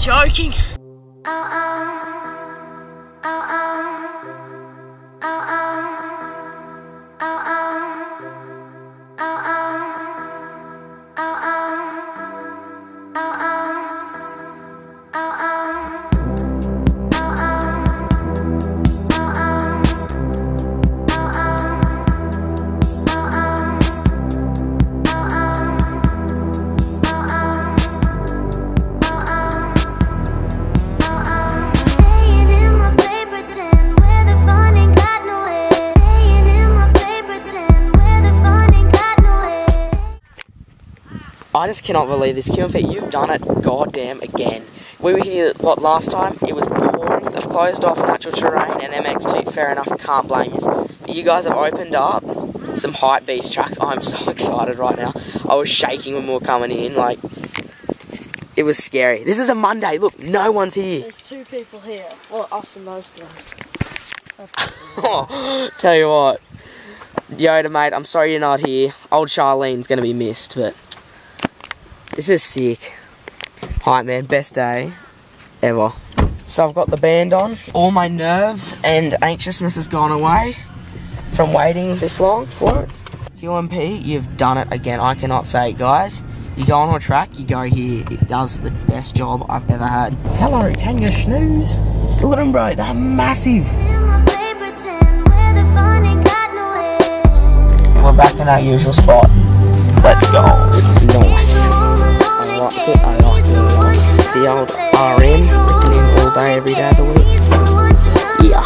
joking. I just cannot believe this, QMP, you've done it goddamn again. We were here, what, last time? It was pouring. They've closed off natural terrain and MX2, fair enough, can't blame you. But you guys have opened up some hype beast tracks. I'm so excited right now. I was shaking when we were coming in, like, it was scary. This is a Monday, look, no one's here. There's 2 people here. Well, us and those guys. Oh, tell you what. Yoda, mate, I'm sorry you're not here. Old Charlene's going to be missed, but this is sick. Alright, man, best day ever. So I've got the band on. All my nerves and anxiousness has gone away from waiting this long for it. QMP, you've done it again. I cannot say it, guys. You go on a track, you go here. It does the best job I've ever had. Hello, can you snooze? Look at them, bro. They're massive. We're back in our usual spot. Let's go. Nice. I like it. The old RM, ripping in all day, every day of the week. Yeah.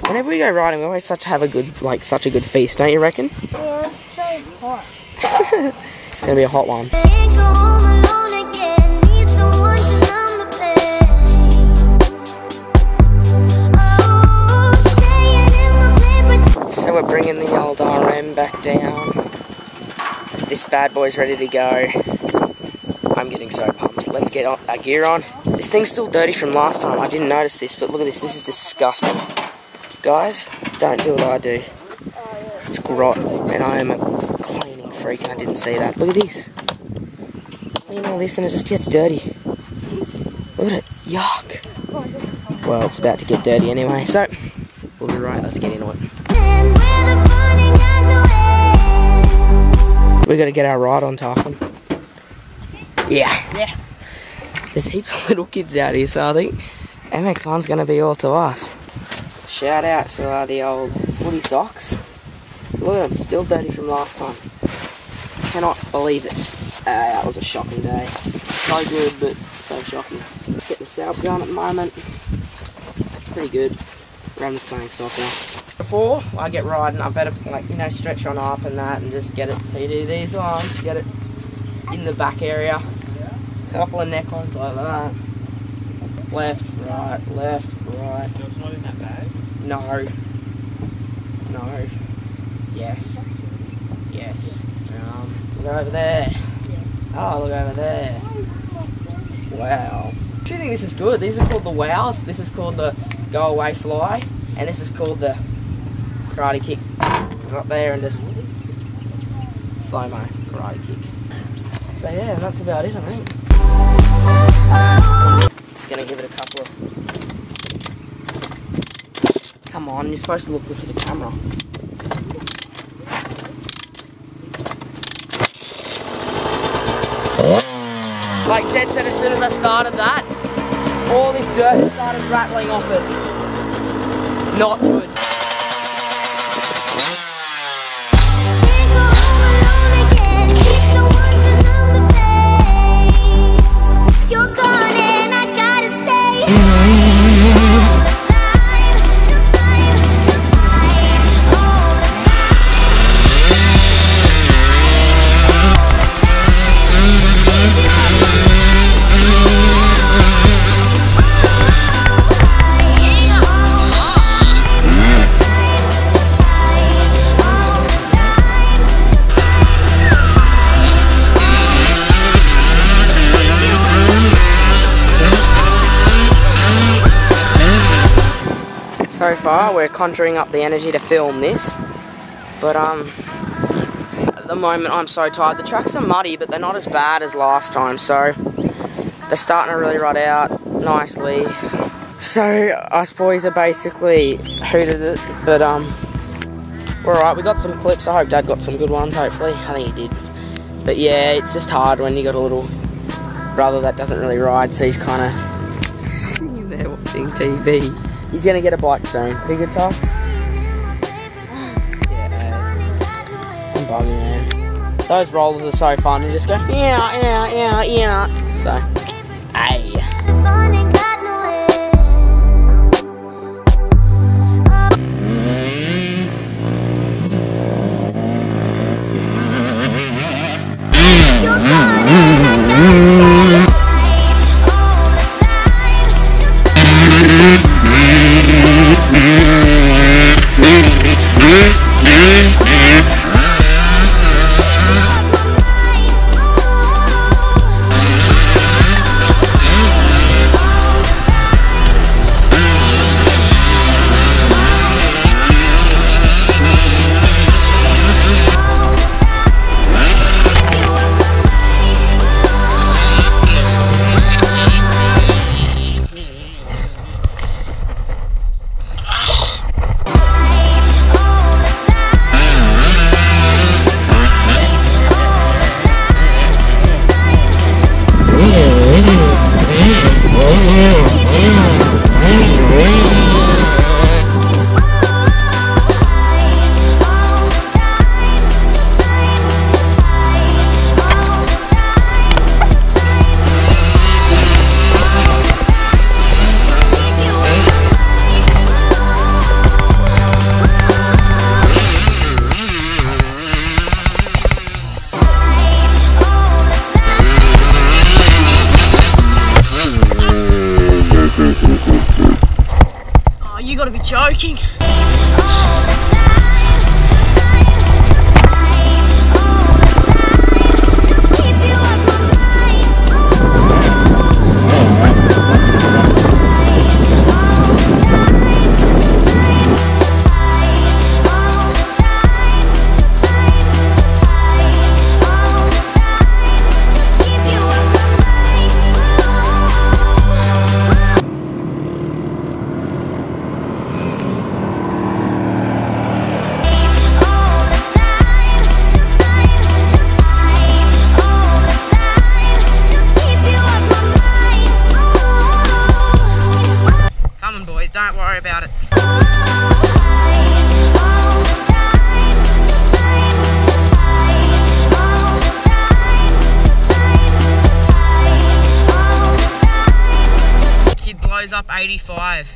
Whenever we go riding, we always have a good, such a good feast, don't you reckon? Yeah, it's so hot. It's gonna be a hot one. So we're bringing the old RM back down. This bad boy's ready to go. I'm getting so pumped. Let's get our gear on. This thing's still dirty from last time. I didn't notice this, but look at this. This is disgusting. Guys, don't do what I do. It's grot, and I am a cleaning freak, and I didn't see that. Look at this. Clean all this, and it just gets dirty. Look at it. Yuck. Well, it's about to get dirty anyway, so we'll be right. Let's get into it. We gotta get our ride on, Tarquin. Yeah. There's heaps of little kids out here, so I think MX1's gonna be all to us. Shout out to the old footy socks. Look at them, still dirty from last time. Cannot believe it. That was a shocking day. So good, but so shocking. Let's get the setup going at the moment. It's pretty good. Rem's playing soccer. Before I get riding, I better, stretch on up and that and just get it. So you do these ones, get it in the back area. A couple of neck ones like that. Left, right. It's not in that bag? No. Yes. Look over there. Oh, look over there. Wow. I actually think this is good. These are called the wows. This is called the go away fly. And this is called the karate kick. Go up there and just slow-mo karate kick. So yeah, that's about it, I think. Just gonna give it a couple of... Come on, you're supposed to look good for the camera. Like dead set, as soon as I started that, all this dirt started rattling off it. Not good. So far, we're conjuring up the energy to film this, but at the moment I'm so tired. The tracks are muddy, but they're not as bad as last time, so They're starting to really rot out nicely. So us boys are basically hooted it, but we're alright. We got some clips. I hope Dad got some good ones, hopefully. I think he did. But yeah, it's just hard when you got a little brother that doesn't really ride, so he's kind of sitting there watching TV. He's gonna get a bike soon. Bigger Tox? Yeah, I'm bugging, man. Those rollers are so fun. You just go, yeah. So, hey. Oh, you gotta be joking. Don't worry about it. Kid blows up 85.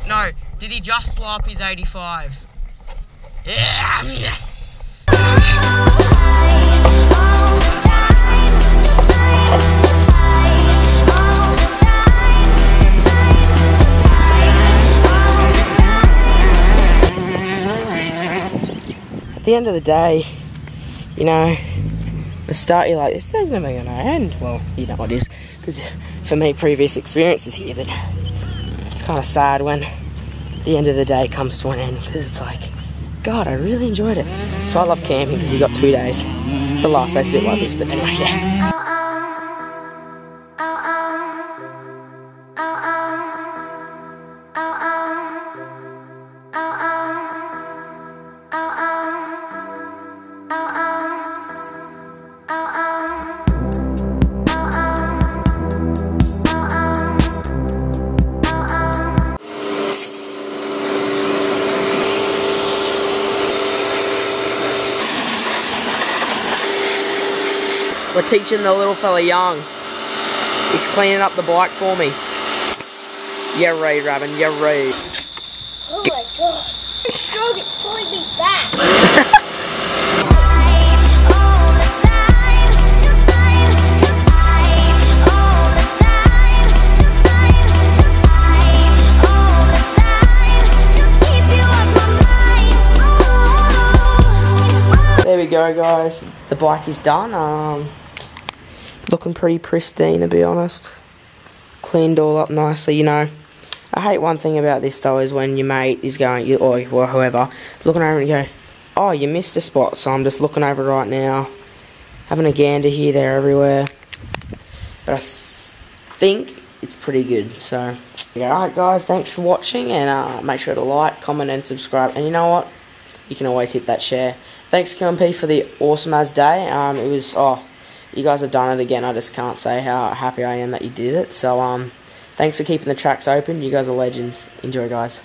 No, did he just blow up his 85? Yeah. At the end of the day, you know, the start you're like, this day's never going to end. Well, you know what it is, because for me, previous experiences here, but it's kind of sad when the end of the day comes to an end, because it's like, God, I really enjoyed it. So I love camping because you got 2 days. The last day's a bit like this, but anyway, yeah. We're teaching the little fella young. He's cleaning up the bike for me. Yeah, right, Robin, yeah, right. Oh my gosh. The stroke is pulling me back. There we go, guys. The bike is done. Looking pretty pristine, to be honest. Cleaned all up nicely, you know. I hate one thing about this, though, is when your mate is going, or whoever, looking over and you go, oh, you missed a spot, so I'm just looking over right now, having a gander here, there, everywhere. but I think it's pretty good. So, yeah, alright guys, thanks for watching, and make sure to like, comment, and subscribe. And you know what? You can always hit that share. Thanks, QMP, for the awesome as day. It was, you guys have done it again. I just can't say how happy I am that you did it. So, thanks for keeping the tracks open. You guys are legends. Enjoy, guys.